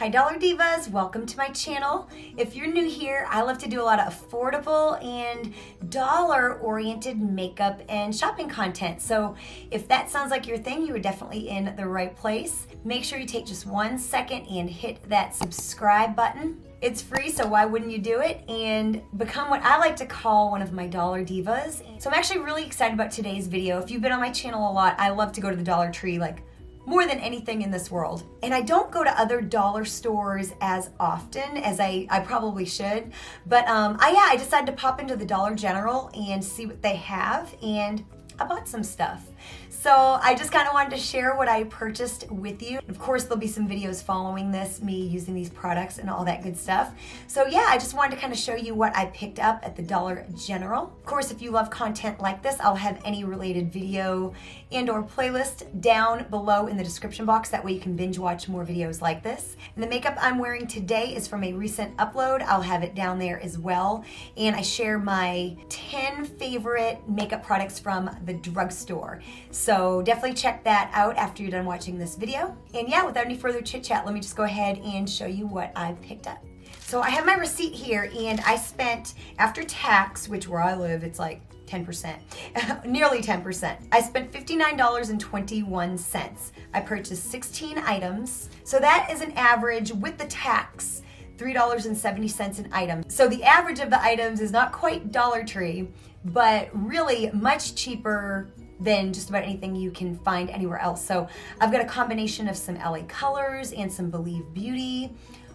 Hi Dollar Divas, welcome to my channel. If you're new here, I love to do a lot of affordable and dollar-oriented makeup and shopping content. So if that sounds like your thing, you are definitely in the right place. Make sure you take just 1 second and hit that subscribe button. It's free, so why wouldn't you do it and become what I like to call one of my Dollar Divas. So I'm actually really excited about today's video. If you've been on my channel a lot, I love to go to the Dollar Tree like more than anything in this world. And I don't go to other dollar stores as often as I probably should. But I decided to pop into the Dollar General and see what they have, and I bought some stuff. So I just kind of wanted to share what I purchased with you. Of course, there'll be some videos following this, me using these products and all that good stuff. So yeah, I just wanted to kind of show you what I picked up at the Dollar General. Of course, if you love content like this, I'll have any related video and or playlist down below in the description box. That way you can binge watch more videos like this. And the makeup I'm wearing today is from a recent upload. I'll have it down there as well. And I share my 10 favorite makeup products from the drugstore. So definitely check that out after you're done watching this video. And yeah, without any further chit chat, let me just go ahead and show you what I picked up. So I have my receipt here, and I spent, after tax, which where I live, it's like 10%, nearly 10%. I spent $59.21. I purchased 16 items. So that is an average with the tax, $3.70 an item. So the average of the items is not quite Dollar Tree, but really much cheaper than just about anything you can find anywhere else. So I've got a combination of some LA Colors and some Believe Beauty,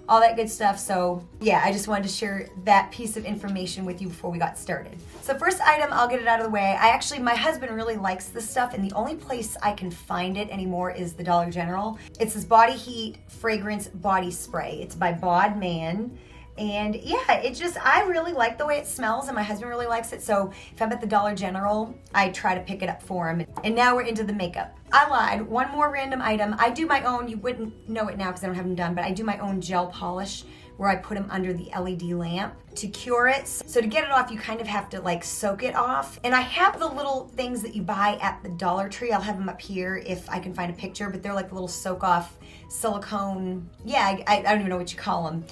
all that good stuff. So yeah, I just wanted to share that piece of information with you before we got started. So first item, I'll get it out of the way. My husband really likes this stuff, and the only place I can find it anymore is the Dollar General. It's this Body Heat Fragrance Body Spray. It's by Bod Man. And yeah, I really like the way it smells, and my husband really likes it. So if I'm at the Dollar General, I try to pick it up for him. And now we're into the makeup. I lied, one more random item. I do my own, you wouldn't know it now because I don't have them done, but I do my own gel polish where I put them under the LED lamp to cure it. So to get it off, you kind of have to like soak it off. And I have the little things that you buy at the Dollar Tree. I'll have them up here if I can find a picture, but they're like the little soak off silicone. Yeah, I don't even know what you call them.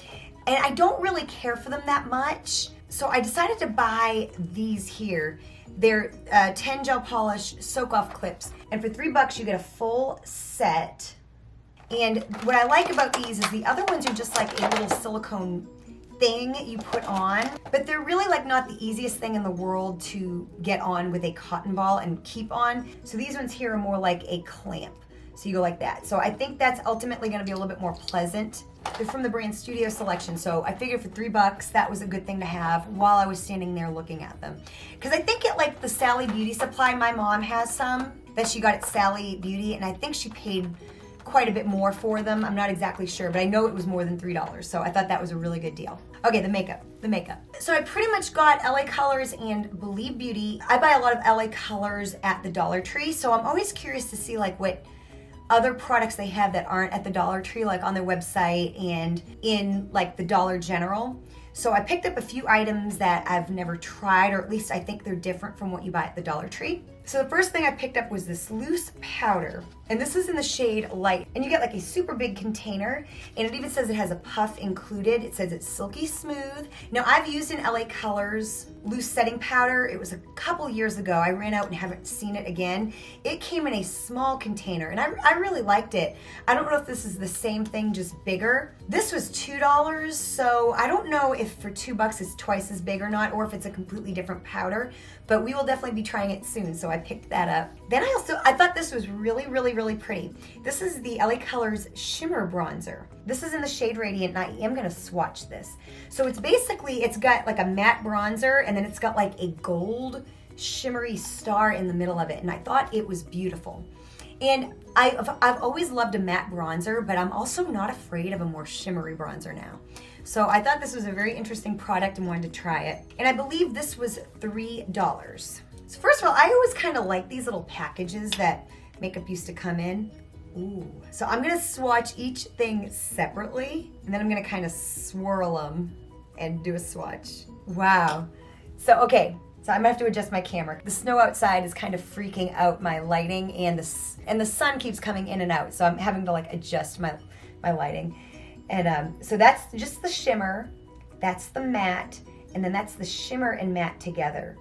And I don't really care for them that much. So I decided to buy these here. They're 10 gel polish soak off clips. And for $3 you get a full set. And what I like about these is the other ones are just like a little silicone thing you put on, but they're really like not the easiest thing in the world to get on with a cotton ball and keep on. So these ones here are more like a clamp. So you go like that. So I think that's ultimately gonna be a little bit more pleasant. They're from the brand Studio Selection. So I figured for $3, that was a good thing to have while I was standing there looking at them. Because I think at like the Sally Beauty Supply, my mom has some that she got at Sally Beauty, and I think she paid quite a bit more for them. I'm not exactly sure, but I know it was more than $3. So I thought that was a really good deal. Okay, the makeup. So I pretty much got LA Colors and Believe Beauty. I buy a lot of LA Colors at the Dollar Tree, so I'm always curious to see like what other products they have that aren't at the Dollar Tree, like on their website and in like the Dollar General. So I picked up a few items that I've never tried, or at least I think they're different from what you buy at the Dollar Tree. So the first thing I picked up was this loose powder, and this is in the shade Light. And you get like a super big container, and it even says it has a puff included. It says it's silky smooth. Now I've used an LA Colors loose setting powder. It was a couple years ago. I ran out and haven't seen it again. It came in a small container, and I really liked it. I don't know if this is the same thing, just bigger. This was $2, so I don't know if for $2 it's twice as big or not, or if it's a completely different powder, but we will definitely be trying it soon, so I picked that up. Then I thought this was really, really, really pretty. This is the LA Colors Shimmer Bronzer. This is in the shade Radiant, and I am gonna swatch this. So it's basically, it's got like a matte bronzer, and then it's got like a gold shimmery star in the middle of it, and I thought it was beautiful. And I've always loved a matte bronzer, but I'm also not afraid of a more shimmery bronzer now. So I thought this was a very interesting product and wanted to try it. And I believe this was $3. So first of all, I always kind of like these little packages that makeup used to come in. Ooh. So I'm gonna swatch each thing separately, and then I'm gonna kind of swirl them and do a swatch. Wow. So, okay. So I'm gonna have to adjust my camera. The snow outside is kind of freaking out my lighting, and the sun keeps coming in and out. So I'm having to like adjust my lighting. And so that's just the shimmer, that's the matte, and then that's the shimmer and matte together.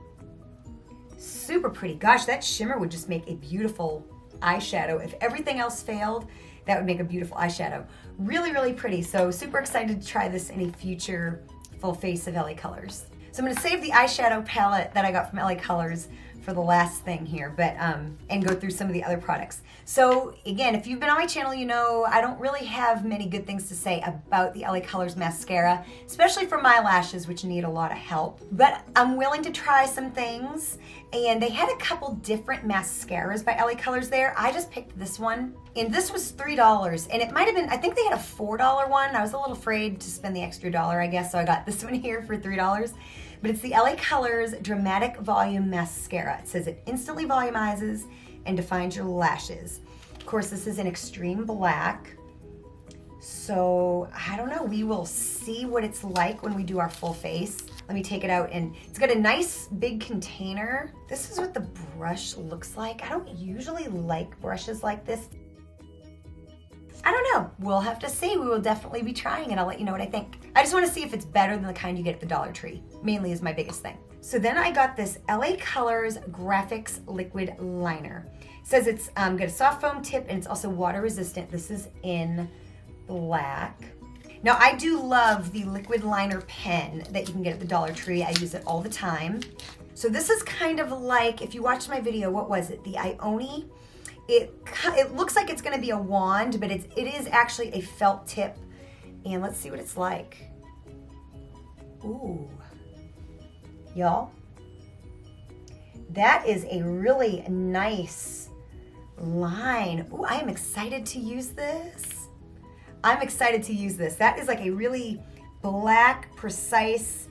Super pretty. Gosh, that shimmer would just make a beautiful eyeshadow. If everything else failed, that would make a beautiful eyeshadow. Really, really pretty. So super excited to try this in a future full face of LA Colors. So I'm gonna save the eyeshadow palette that I got from LA Colors for the last thing here, but and go through some of the other products. So again, if you've been on my channel, you know I don't really have many good things to say about the LA Colors mascara, especially for my lashes, which need a lot of help. But I'm willing to try some things, and they had a couple different mascaras by LA Colors there. I just picked this one, and this was $3, and it might have been, I think they had a $4 one. I was a little afraid to spend the extra dollar, I guess, so I got this one here for $3. But it's the LA Colors Dramatic Volume Mascara. It says it instantly volumizes and defines your lashes. Of course, this is in extreme black. So I don't know, we will see what it's like when we do our full face. Let me take it out, and it's got a nice big container. This is what the brush looks like. I don't usually like brushes like this. I don't know, we'll have to see. We will definitely be trying it. I'll let you know what I think. I just wanna see if it's better than the kind you get at the Dollar Tree, mainly is my biggest thing. So then I got this LA Colors Graphics Liquid Liner. It says it's got a soft foam tip, and it's also water resistant. This is in black. Now I do love the liquid liner pen that you can get at the Dollar Tree. I use it all the time. So this is kind of like, if you watched my video, what was it? The Ioni. It looks like it's gonna be a wand, but it is actually a felt tip. And let's see what it's like. Ooh, y'all. That is a really nice line. Ooh, I am excited to use this. I'm excited to use this. That is like a really black, precise,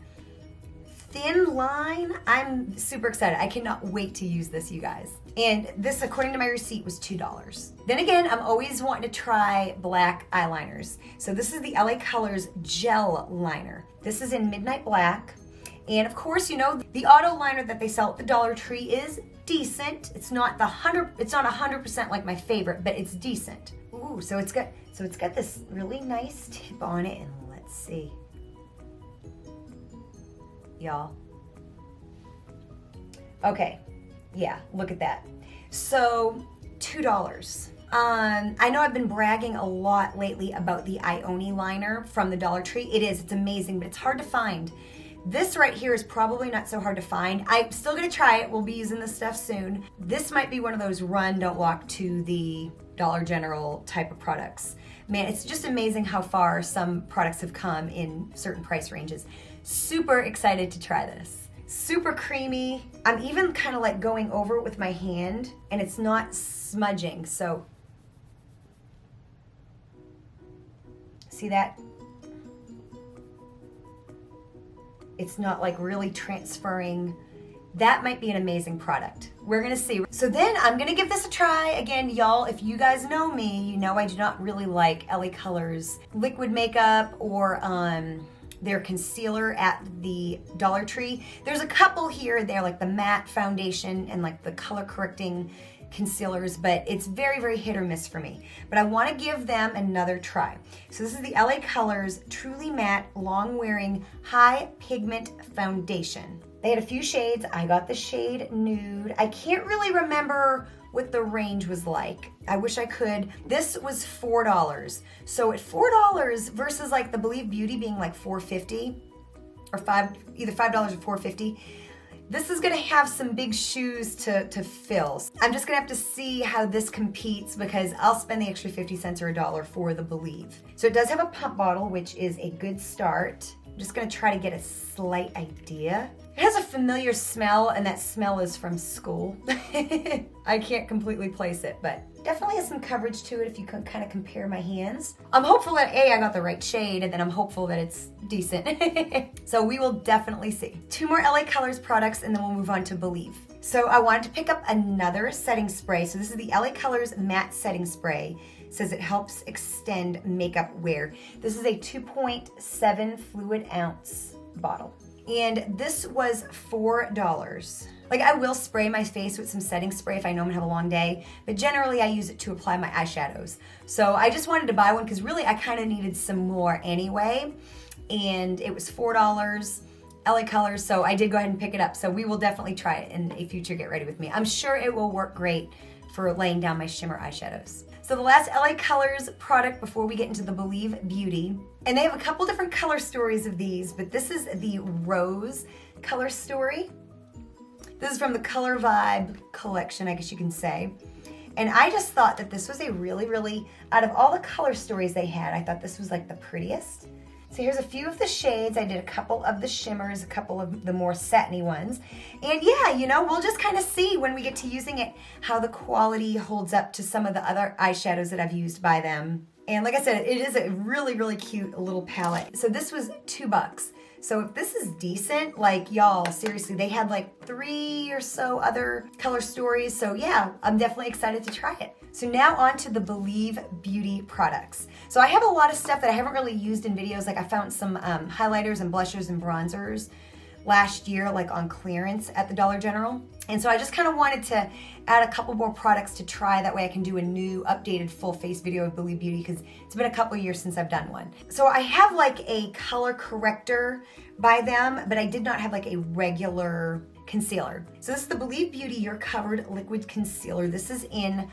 thin line. I'm super excited. I cannot wait to use this, you guys. And this, according to my receipt, was $2. Then again, I'm always wanting to try black eyeliners. So this is the LA Colors Gel Liner. This is in Midnight Black. And of course, you know, the auto liner that they sell at the Dollar Tree is decent. It's not 100% like my favorite, but it's decent. Ooh, so it's got this really nice tip on it, and let's see. Y'all. Okay. Yeah, look at that. So, $2. I know I've been bragging a lot lately about the Ioni liner from the Dollar Tree. It's amazing, but it's hard to find. This right here is probably not so hard to find. I'm still gonna try it. We'll be using this stuff soon. This might be one of those run, don't walk to the Dollar General type of products. Man, it's just amazing how far some products have come in certain price ranges. Super excited to try this. Super creamy. I'm even kind of like going over it with my hand, and it's not smudging, so. See that? It's not like really transferring. That might be an amazing product. We're gonna see. So then I'm gonna give this a try. Again, y'all, if you guys know me, you know I do not really like LA Colors liquid makeup or their concealer at the Dollar Tree. There's a couple here and there, like the matte foundation and like the color correcting concealers, but it's very, very hit or miss for me. But I wanna give them another try. So this is the LA Colors Truly Matte Long Wearing High Pigment Foundation. They had a few shades. I got the shade Nude. I can't really remember what the range was like. I wish I could. This was $4. So at $4 versus like the Believe Beauty being like $4.50 or either $5 or $4.50, this is gonna have some big shoes to fill. I'm just gonna have to see how this competes, because I'll spend the extra 50 cents or $1 for the Believe. So it does have a pump bottle, which is a good start. I'm just gonna try to get a slight idea. It has a familiar smell, and that smell is from school. I can't completely place it, but definitely has some coverage to it if you can kind of compare my hands. I'm hopeful that I got the right shade, and then I'm hopeful that it's decent. So we will definitely see. 2 more LA Colors products, and then we'll move on to Believe. So I wanted to pick up another setting spray. So this is the LA Colors Matte Setting Spray. It says it helps extend makeup wear. This is a 2.7 fluid ounce bottle. And this was $4. Like I will spray my face with some setting spray if I know I'm gonna have a long day, but generally I use it to apply my eyeshadows. So I just wanted to buy one because really I kind of needed some more anyway, and it was $4. LA Colors, so I did go ahead and pick it up. So we will definitely try it in a future Get Ready With Me. I'm sure it will work great for laying down my shimmer eyeshadows. So the last LA Colors product before we get into the Believe Beauty, and they have a couple different color stories of these, but this is the Rose color story. This is from the Color Vibe collection, I guess you can say. And I just thought that this was a really, out of all the color stories they had, I thought this was like the prettiest. So here's a few of the shades. I did a couple of the shimmers, a couple of the more satiny ones. And yeah, you know, we'll just kind of see when we get to using it how the quality holds up to some of the other eyeshadows that I've used by them. And like I said, it is a really cute little palette. So this was $2. So if this is decent, like y'all, seriously, they had like 3 or so other color stories. So yeah, I'm definitely excited to try it. So now on to the Believe Beauty products. So I have a lot of stuff that I haven't really used in videos. Like I found some highlighters and blushers and bronzers last year, like on clearance at the Dollar General. And so I just kind of wanted to add a couple more products to try. That way I can do a new updated full face video of Believe Beauty because it's been a couple years since I've done one. So I have like a color corrector by them, but I did not have like a regular concealer. So this is the Believe Beauty You're Covered Liquid Concealer. This is in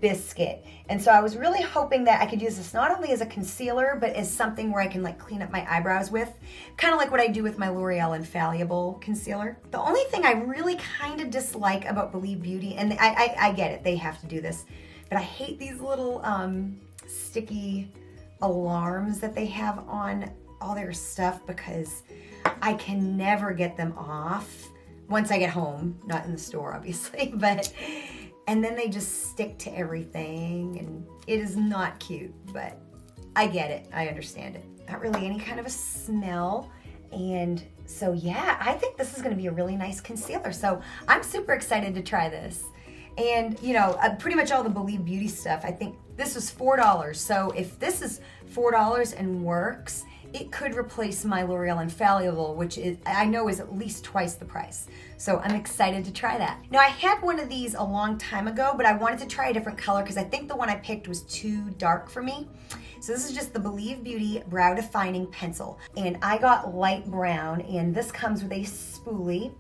Biscuit. And so I was really hoping that I could use this not only as a concealer, but as something where I can like clean up my eyebrows with, kind of like what I do with my L'Oreal Infallible concealer. The only thing I really kind of dislike about Believe Beauty, and I get it, they have to do this, but I hate these little sticky alarms that they have on all their stuff because I can never get them off once I get home, not in the store obviously, but and then they just stick to everything and it is not cute, but I get it, I understand it. Not really any kind of a smell. And so yeah, I think this is gonna be a really nice concealer. So I'm super excited to try this. And you know, pretty much all the Believe Beauty stuff, I think this was $4. So if this is $4 and works, it could replace my L'Oreal Infallible, which is, I know is at least twice the price. So I'm excited to try that. Now I had one of these a long time ago, but I wanted to try a different color because I think the one I picked was too dark for me. So this is just the Believe Beauty Brow Defining Pencil. And I got light brown, and this comes with a spoolie.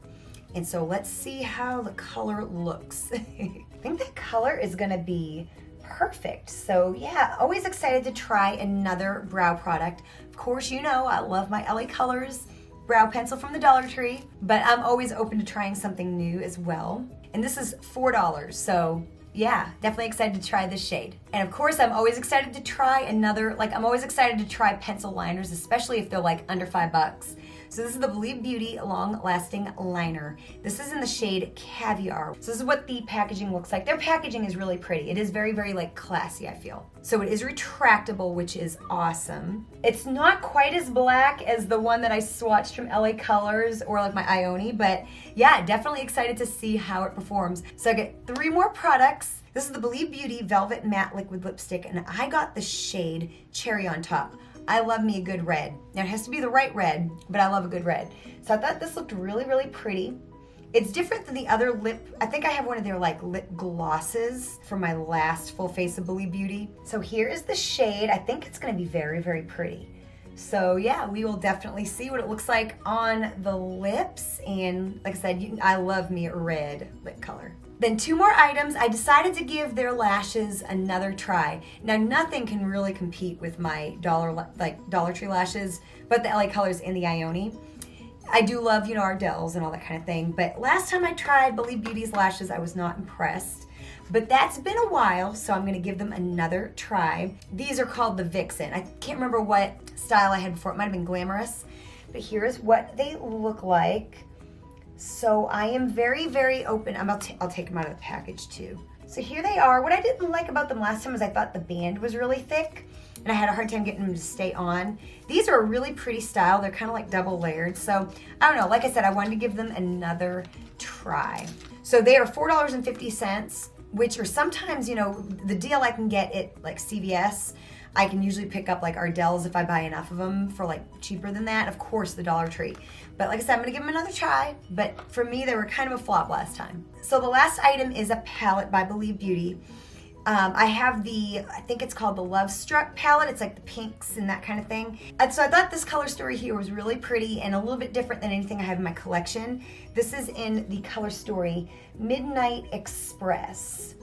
And so let's see how the color looks. I think that color is gonna be perfect. So yeah, always excited to try another brow product. Of course, you know I love my LA Colors brow pencil from the Dollar Tree, but I'm always open to trying something new as well. And this is $4, so yeah, definitely excited to try this shade. And of course, I'm always excited to try I'm always excited to try pencil liners, especially if they're like under $5. So this is the Believe Beauty Long Lasting Liner. This is in the shade Caviar. So this is what the packaging looks like. Their packaging is really pretty. It is very like classy, I feel. So it is retractable, which is awesome. It's not quite as black as the one that I swatched from LA Colors or like my Ioni, but yeah, definitely excited to see how it performs. So I get 3 more products. This is the Believe Beauty Velvet Matte Liquid Lipstick, and I got the shade Cherry on Top. I love me a good red. Now it has to be the right red, but I love a good red. So I thought this looked really pretty. It's different than the other I think I have one of their like lip glosses from my last full face of Believe Beauty. So here is the shade. I think it's gonna be very pretty. So yeah, we will definitely see what it looks like on the lips. And like I said, I love me a red lip color. Then 2 more items. I decided to give their lashes another try. Now nothing can really compete with my Dollar Tree lashes, but the LA Colors and the Ioni. I do love, you know, Ardell's and all that kind of thing, but last time I tried Believe Beauty's lashes, I was not impressed. But that's been a while, so I'm gonna give them another try. These are called the Vixen. I can't remember what style I had before. It might have been Glamorous, but here's what they look like. So I am very open. I'll take them out of the package too. So here they are. What I didn't like about them last time is I thought the band was really thick and I had a hard time getting them to stay on. These are a really pretty style. They're kind of like double layered. So I don't know, like I said, I wanted to give them another try. So they are $4.50, which are sometimes, you know, the deal I can get at like CVS. I can usually pick up like Ardell's if I buy enough of them for like cheaper than that. Of course, the Dollar Tree. But like I said, I'm gonna give them another try. But for me, they were kind of a flop last time. So the last item is a palette by Believe Beauty. I have I think it's called the Love Struck palette. It's like the pinks and that kind of thing. And so I thought this color story here was really pretty and a little bit different than anything I have in my collection. This is in the color story Midnight Express.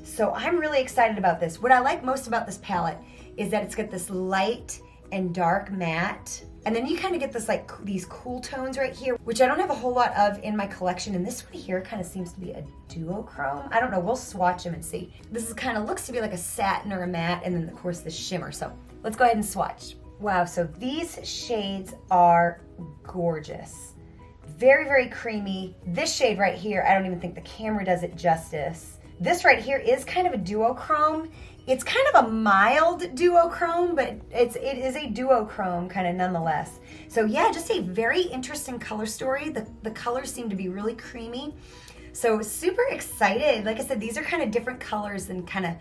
So I'm really excited about this. What I like most about this palette is that it's got this light and dark matte. And then you kind of get this like these cool tones right here, which I don't have a whole lot of in my collection. And this one here kind of seems to be a duochrome. I don't know, we'll swatch them and see. This is kind of looks to be like a satin or a matte, and then of course the shimmer. So let's go ahead and swatch. Wow, so these shades are gorgeous. Very, very creamy. This shade right here, I don't even think the camera does it justice. This right here is kind of a duochrome. It's kind of a mild duochrome, but it is a duochrome kind of nonetheless. So yeah, just a very interesting color story. The colors seem to be really creamy. So super excited. Like I said, these are kind of different colors than kind of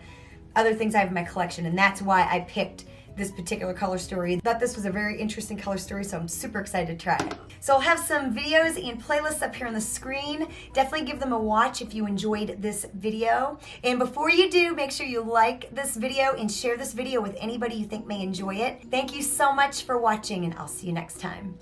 other things I have in my collection, and that's why I picked this particular color story. Thought this was a very interesting color story, so I'm super excited to try it. So I'll have some videos and playlists up here on the screen. Definitely give them a watch if you enjoyed this video. And before you do, make sure you like this video and share this video with anybody you think may enjoy it. Thank you so much for watching, and I'll see you next time.